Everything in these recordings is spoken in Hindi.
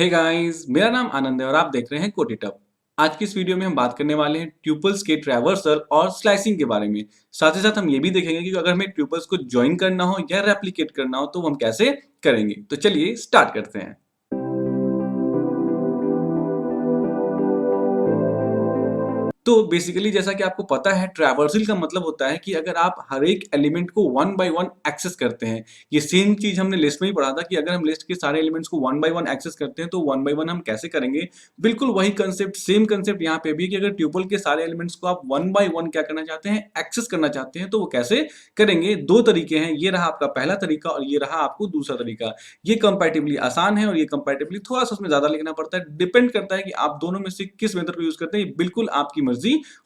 हे गाइस, मेरा नाम आनंद है और आप देख रहे हैं कोटिटप। आज की इस वीडियो में हम बात करने वाले हैं ट्यूपल्स के ट्रैवर्सल और स्लाइसिंग के बारे में। साथ ही साथ हम ये भी देखेंगे कि अगर हमें ट्यूपल्स को ज्वाइन करना हो या रेप्लिकेट करना हो तो हम कैसे करेंगे। तो चलिए स्टार्ट करते हैं। तो बेसिकली जैसा कि आपको पता है, ट्रैवर्सल का मतलब होता है कि अगर आप हर एक एलिमेंट को वन बाय वन एक्सेस करते हैं। ये सेम चीज हमने लिस्ट में ही पढ़ा था कि अगर हम लिस्ट के सारे एलिमेंट्स को वन बाय वन एक्सेस करते हैं तो वन बाय वन हम कैसे करेंगे। बिल्कुल वही कंसेप्ट, सेम कंसेप्ट यहाँ पे भी, कि अगर ट्यूपल के सारे एलिमेंट्स को आप वन बाय वन क्या करना चाहते हैं, एक्सेस करना चाहते हैं, तो वो कैसे करेंगे। दो तरीके हैं, ये रहा आपका पहला तरीका और ये रहा आपको दूसरा तरीका। ये कंपैरेटिवली आसान है और ये कंपैरेटिवली थोड़ा सा उसमें ज्यादा लिखना पड़ता है। डिपेंड करता है कि आप दोनों में से किस मेथड को यूज करते हैं, बिल्कुल आपकी मर्जी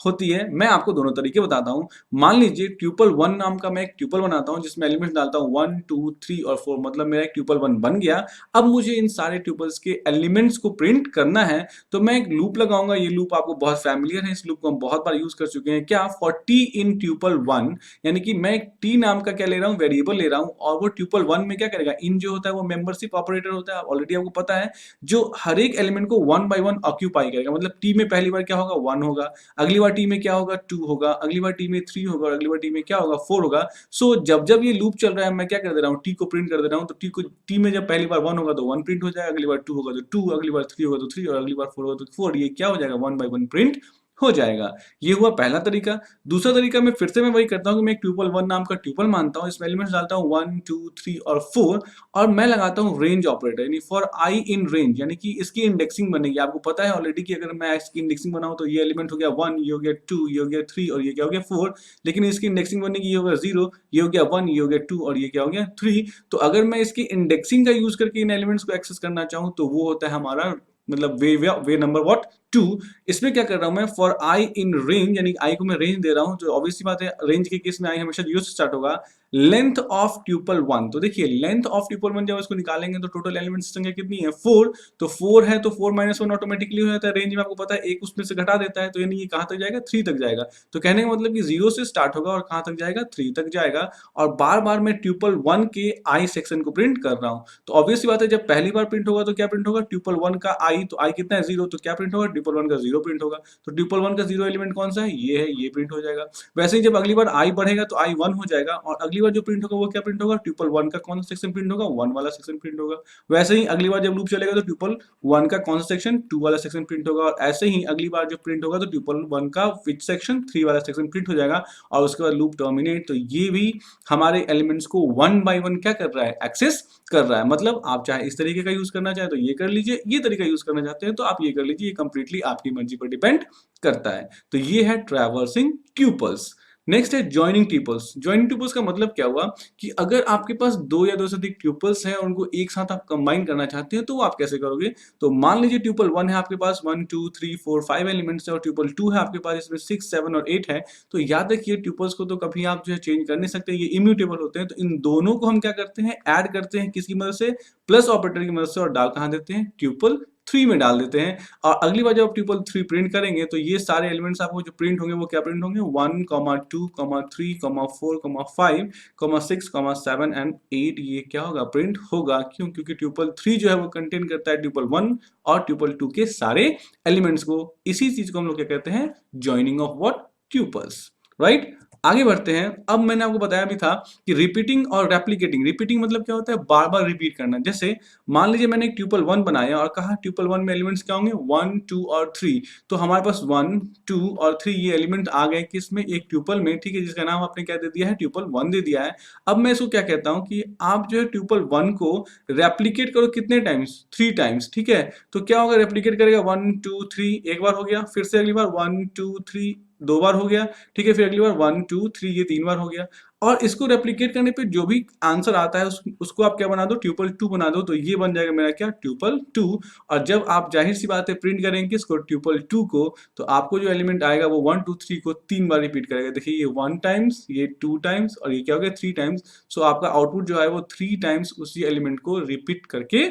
होती है। मैं आपको दोनों तरीके बताता हूं। मान लीजिए ट्यूपल वन नाम का मैं एक ट्यूपल बनाता हूं जिसमें एलिमेंट्स डालता हूं 1 2 3 और 4, मतलब मेरा एक ट्यूपल वन बन गया। अब मुझे इन सारे ट्यूपल्स के एलिमेंट्स को प्रिंट करना है, तो मैं एक लूप लगाऊंगा। ये लूप आपको बहुत फैमिलियर है, इस लूप को हम बहुत बार यूज कर चुके हैं। क्या, for T in tuple one, यानी कि मैं एक टी नाम का क्या ले रहा हूं, वेरिएबल ले रहा हूं, और वो ट्यूपल वन में क्या करेगा, इन जो होता है वो मेंबरशिप ऑपरेटर होता है, ऑलरेडी आपको पता है, जो हर एक एलिमेंट को वन बाय वन ऑक्यूपाई करेगा। मतलब टी में पहली बार क्या होगा, वन होगा, अगली बार टी में क्या होगा, टू होगा, अगली बार टी में थ्री होगा और अगली बार टी में क्या होगा, फोर होगा। सो जब जब ये लूप चल रहा है, मैं क्या कर दे रहा हूँ, टी को प्रिंट कर दे रहा हूँ। तो टी में जब पहली बार वन होगा तो वन प्रिंट हो जाएगा, अगली बार टू होगा तो टू, अगली बार थ्री होगा तो थ्री और अगली बार फोर होगा तो फोर। ये क्या हो जाएगा, वन बाय वन प्रिंट हो जाएगा। ये हुआ पहला तरीका। दूसरा तरीका में फिर से मैं वही करता हूँ कि मैं एक ट्यूपल वन नाम का ट्यूपल मानता हूँ, इसमें एलिमेंट्स डालता हूँ 1 2 3 और 4, और मैं लगाता हूँ रेंज ऑपरेटर, यानी फॉर आई इन रेंज, यानी कि इसकी इंडेक्सिंग बनेगी। आपको पता है ऑलरेडी कि अगर मैं इसकी इंडेक्सिंग बनाऊं तो ये एलिमेंट हो गया 1, ये हो गया 2, ये हो गया 3 और ये क्या हो गया 4। लेकिन इसकी इंडेक्सिंग बनेगी, ये हो गया 0, ये हो गया 1, ये हो गया 2 और ये क्या हो गया 3। तो अगर मैं इसकी इंडेक्सिंग का यूज करके इन एलिमेंट्स को एक्सेस करना चाहूँ तो वो होता है हमारा, मतलब वे नंबर व्हाट, 2। इसमें क्या कर रहा हूं मैं, फॉर आई इन रेंज, यानी आई को मैं रेंज दे रहा हूं, तो ऑब्वियसली बात है रेंज के केस में आई हमेशा 0 से स्टार्ट होगा। लेंथ ऑफ ट्यूपल वन, तो देखिए लेंथ ऑफ ट्यूपल वन जब इसको निकालेंगे तो टोटल एलिमेंट्स संख्या कितनी है, 4। तो 4 है तो 4 माइनस वन ऑटोमेटिकली हो जाता है। रेंज में आपको पता है एक उसमें से घटा देता है, तो यानी ये कहां तक जाएगा, 3 तक जाएगा। तो कहने का मतलब कि 0 से स्टार्ट होगा और कहां तक जाएगा, 3 तक जाएगा। और बार बार मैं ट्यूपल वन के आई सेक्शन को प्रिंट कर रहा हूं। तो ऑब्वियसली बात है, जब पहली बार प्रिंट होगा तो क्या प्रिंट होगा, ट्यूपल वन का आई, तो आई कितना है, 0, तो क्या प्रिंट होगा, ट्यूपल वन का 0 प्रिंट होगा। तो ट्यूपल वन का 0 एलिमेंट कौन सा है, ये है, ये प्रिंट हो जाएगा। वैसे ही जब अगली बार आई बढ़ेगा तो आई 1 हो जाएगा, और अगली बार जो प्रिंट होगा वो क्या प्रिंट होगा, ट्यूपल वन का कौन सा सेक्शन प्रिंट होगा, 1 वाला सेक्शन प्रिंट होगा। वैसे ही अगली बार जब लूप चलेगा तो ट्यूपल वन का कौन सा सेक्शन, 2 वाला सेक्शन प्रिंट होगा, और ऐसे ही अगली बार जो प्रिंट होगा तो ट्यूपल वन का विच सेक्शन, 3 वाला सेक्शन प्रिंट हो जाएगा, और उसके बाद लूप टर्मिनेट। तो ये भी हमारे एलिमेंट्स को वन बाय वन क्या कर रहा है, एक्सेस कर रहा है। मतलब आप चाहे इस तरीके का यूज करना चाहे तो ये कर लीजिए, ये तरीका यूज करना चाहते हैं तो आप ये कर लीजिए। ये कंप्लीटली आपकी मर्जी पर डिपेंड करता है। तो ये है ट्रैवर्सिंग ट्यूपल्स। नेक्स्ट है जॉइनिंग ट्यूपल्स। जॉइनिंग ट्यूपल्स का मतलब क्या हुआ कि अगर आपके पास दो या दो से अधिक ट्यूपल्स हैं और उनको एक साथ आप कंबाइन करना चाहते हैं तो आप कैसे करोगे। तो मान लीजिए ट्यूपल वन है आपके पास, 1 2 3 4 5 एलिमेंट्स है, और ट्यूपल टू है आपके पास, इसमें 6 7 और 8 है। तो याद रखिए ट्यूपल्स को तो कभी आप जो है चेंज कर नहीं सकते, ये इम्यूटेबल होते हैं। तो इन दोनों को हम क्या करते हैं, ऐड करते हैं, किसकी मदद से, प्लस ऑपरेटर की मदद से, और डाल कहां देते हैं, ट्यूपल थ्री में डाल देते हैं। और अगली बार जब आप ट्रिपल थ्री प्रिंट करेंगे तो ये सारे एलिमेंट्स आपको जो प्रिंट होंगे वो क्या प्रिंट होंगे, 1 2 3 4 5 6 7 एंड 8। ये क्या होगा, प्रिंट होगा। क्यों, क्योंकि ट्यूपल थ्री जो है वो कंटेन करता है ट्यूपल वन और ट्यूपल टू के सारे एलिमेंट्स को। इसी चीज को हम लोग क्या कहते हैं, joining of what, tuples, right. आगे बढ़ते हैं। अब मैंने आपको बताया भी था कि रिपीटिंग और रेप्लिकेटिंग। रिपीटिंग मतलब क्या होता है, बार बार रिपीट करना। जैसे मान लीजिए मैंने एक ट्यूपल वन बनाया और कहा ट्यूपल वन में एलिमेंट्स क्या होंगे, 1 2 और 3। तो हमारे पास 1 2 और 3 ये एलिमेंट आ गए किसमें, एक ट्यूपल में, ठीक है, जिसका नाम आपने क्या दे दिया है, ट्यूपल वन दे दिया है। अब मैं इसको क्या कहता हूं कि आप जो है ट्यूपल वन को रेप्लीकेट करो कितने टाइम्स, 3 टाइम्स, ठीक है। तो क्या होगा, रेप्लीकेट करेगा 1 2 3, एक बार हो गया, फिर से अगली बार 1 2 3 दो बार हो गया, ठीक है, फिर अगली बार 1 2 3 ये 3 बार हो गया। और इसको रेप्लिकेट करने पे जो भी आंसर आता है उसको आप क्या बना दो, ट्यूपल टू बना दो। तो ये बन जाएगा मेरा क्या, ट्यूपल टू। और जब आप जाहिर सी बात है प्रिंट करेंगे इसको, ट्यूपल टू को, तो आपको जो एलिमेंट आएगा वो 1 2 3 को 3 बार रिपीट करेगा। देखिए ये 1 टाइम्स, ये 2 टाइम्स और ये क्या हो गया, 3 टाइम्स। सो आपका आउटपुट जो है वो 3 टाइम्स उसी एलिमेंट को रिपीट करके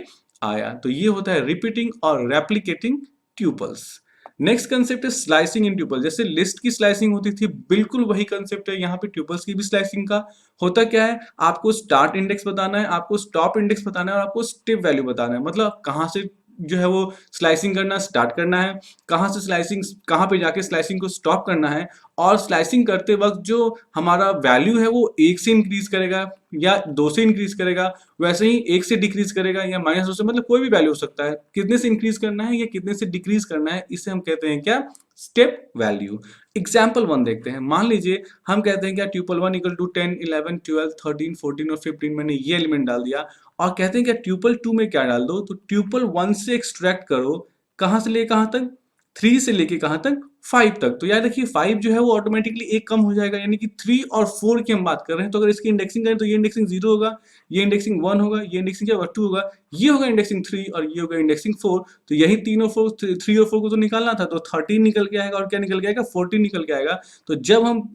आया। तो ये होता है रिपीटिंग और रेप्लिकेटिंग ट्यूपल्स। नेक्स्ट कंसेप्ट है स्लाइसिंग इन ट्यूपल। जैसे लिस्ट की स्लाइसिंग होती थी, बिल्कुल वही कंसेप्ट है यहाँ पे ट्यूपल्स की भी स्लाइसिंग का। होता क्या है, आपको स्टार्ट इंडेक्स बताना है, आपको स्टॉप इंडेक्स बताना है और आपको स्टेप वैल्यू बताना है। मतलब कहाँ से जो है वो स्लाइसिंग करना स्टार्ट करना है, कहाँ से स्लाइसिंग, कहाँ पे जाके स्लाइसिंग को स्टॉप करना है, और स्लाइसिंग करते वक्त जो हमारा वैल्यू है वो 1 से इंक्रीज करेगा या 2 से इंक्रीज करेगा, वैसे ही 1 से डिक्रीज करेगा या -2 से, मतलब कोई भी वैल्यू हो सकता है। कितने से इंक्रीज करना है या कितने से डिक्रीज करना है, इसे हम कहते हैं क्या, स्टेप वैल्यू। एग्जाम्पल 1 देखते हैं। मान लीजिए हम कहते हैं क्या ट्यूपल 1 इक्वल टू 10 11 12 13 14 और 15, मैंने ये एलिमेंट डाल दिया, और कहते हैं क्या ट्यूपल 2 में क्या डाल दो, तो ट्यूपल 1 से एक्सट्रैक्ट करो, कहाँ से ले कहाँ तक, 3 से लेके कहाँ तक, 5 तक। तो यार देखिए 5 जो है वो ऑटोमेटिकली एक कम हो जाएगा, यानी कि 3 और 4 की हम बात कर रहे हैं। तो अगर इसकी इंडेक्सिंग करें तो ये इंडेक्सिंग 0 होगा, ये इंडेक्सिंग 1 होगा, ये इंडेक्सिंग क्या होगा, 2 होगा, ये होगा इंडेक्सिंग 3 और ये होगा इंडेक्सिंग 4। तो यही 3 और 4, 3 और 4 को तो निकालना था, तो 13 निकल के आएगा, और क्या निकल के आएगा, 14 निकल के आएगा। तो जब हम,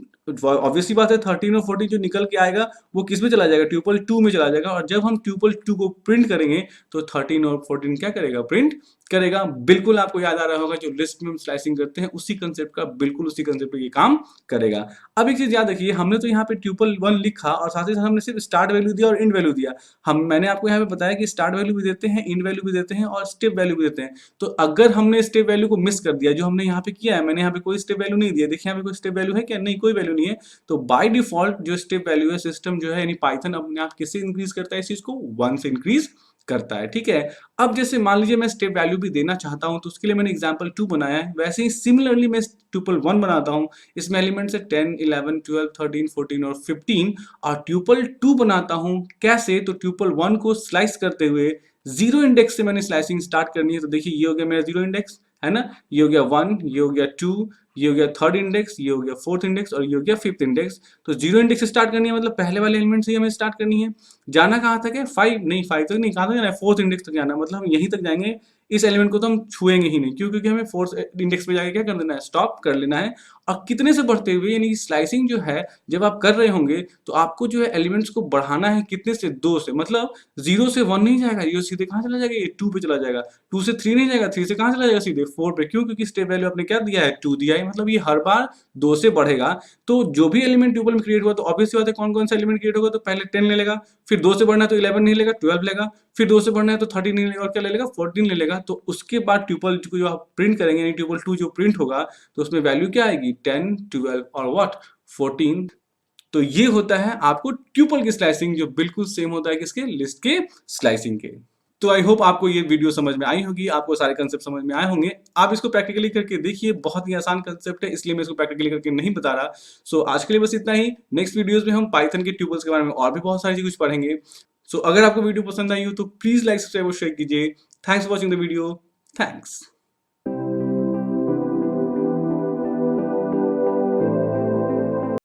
ऑब्वियसली बात है 13 और 14 जो निकल के आएगा वो किस में चला जाएगा, ट्यूपल 2 में चला जाएगा, और जब हम ट्यूपल 2 को प्रिंट करेंगे तो 13 और 14 क्या करेगा, प्रिंट करेगा। बिल्कुल आपको याद आ रहा होगा जो लिस्ट में हम स्लाइसिंग करते हैं उसी कंसेप्ट का, बिल्कुल उसी कंसेप्ट पे ये काम करेगा। अब एक चीज याद रखिए, हमने तो यहाँ पे ट्यूपल 1 लिखा और साथ ही साथ हमने सिर्फ स्टार्ट वैल्यू दिया और एंड वैल्यू दिया। मैंने आपको यहाँ पे बताया कि स्टार्ट वैल्यू भी देते हैं, एंड वैल्यू भी देते हैं और स्टेप वैल्यू भी देते हैं। तो अगर हमने स्टेप वैल्यू को मिस कर दिया, जो हमने यहाँ पे किया है, मैंने यहाँ पे कोई स्टेप वैल्यू नहीं दिया, देखिए यहाँ पे कोई स्टेप वैल्यू है क्या, नहीं कोई वैल्यू नहीं है। तो बाय डिफॉल्ट जो स्टेप वैल्यू है, सिस्टम जो है यानी पाइथन अपने आप किससे इंक्रीज करता है इस चीज को, 1 से इंक्रीज करता है, ठीक है। अब जैसे मान लीजिए मैं स्टेप वैल्यू भी देना चाहता हूं, तो उसके लिए मैंने एग्जांपल 2 बनाया है, वैसे ही सिमिलरली मैं ट्यूपल 1 बनाता हूं, इसमें एलिमेंट्स है 10 11 12 13 14 और 15, और ट्यूपल 2 बनाता हूं कैसे, तो ट्यूपल 1 को स्लाइस करते हुए जीरो इंडेक्स से मैंने स्लाइसिंग स्टार्ट करनी है। तो देखिए ये हो गया मेरा जीरो इंडेक्स, है ना, ये हो गया 1, ये हो गया 2, ये हो गया थर्ड इंडेक्स, ये हो गया फोर्थ इंडेक्स और ये हो गया फिफ्थ इंडेक्स। तो जीरो इंडेक्स से स्टार्ट करनी है, मतलब पहले वाले एलिमेंट से ही हमें स्टार्ट करनी है। जाना कहाँ तक है, 5 नहीं, 5 तक नहीं, कहाँ तक जाना है, फोर्थ इंडेक्स तक जाना है, मतलब हम यहीं तक जाएंगे, इस एलिमेंट को तो हम छुएंगे ही नहीं, क्यों, क्योंकि हमें फोर्थ इंडेक्स पे जाके क्या कर देना है, स्टॉप कर लेना है। और कितने से बढ़ते हुए, यानी स्लाइसिंग जो है जब आप कर रहे होंगे तो आपको जो है एलिमेंट्स को बढ़ाना है कितने से, 2 से, मतलब 0 से 1 नहीं जाएगा, ये सीधे कहाँ चला जाएगा, ये 2 पे चला जाएगा, 2 से 3 नहीं जाएगा, 3 से कहाँ चला जाएगा, सीधे 4 पे। क्यों, क्योंकि स्टेप वैल्यू आपने क्या दिया है, 2 दिया है, मतलब ये हर बार 2 से बढ़ेगा। तो जो भी एलिमेंट ट्यूपल में क्रिएट हुआ, तो ऑब्वियस बात है कौन कौन सा एलिमेंट क्रिएट होगा, तो पहले 10 ले लेगा, फिर 2 से बढ़ना है तो 11 नहीं लेगा, 12 लेगा, फिर 2 से बढ़ना है तो 13 नहीं लेगा, और क्या ले लेगा, 14 ले लेगा। तो उसके बाद ट्यूपल को जो आप प्रिंट करेंगे, यानी ट्यूपल 2 जो प्रिंट होगा, तो उसमें वैल्यू क्या आएगी, 10 12 और व्हाट, 14। तो ये होता है आपको ट्यूपल की स्लाइसिंग, जो बिल्कुल सेम होता है किसके, लिस्ट के स्लाइसिंग के। तो आई होप आपको ये वीडियो समझ में आई होगी, आपको सारे कंसेप्ट समझ में आए होंगे। आप इसको प्रैक्टिकली करके देखिए, बहुत ही आसान कंसेप्ट है, इसलिए मैं इसको प्रैक्टिकली करके नहीं बता रहा। सो आज के लिए बस इतना ही। नेक्स्ट वीडियोस में हम पाइथन के ट्यूपल्स के बारे में और भी बहुत सारी चीज कुछ पढ़ेंगे। सो अगर आपको वीडियो पसंद आई हो तो प्लीज लाइक, सब्सक्राइब और शेयर कीजिए। Thanks for watching the video. Thanks.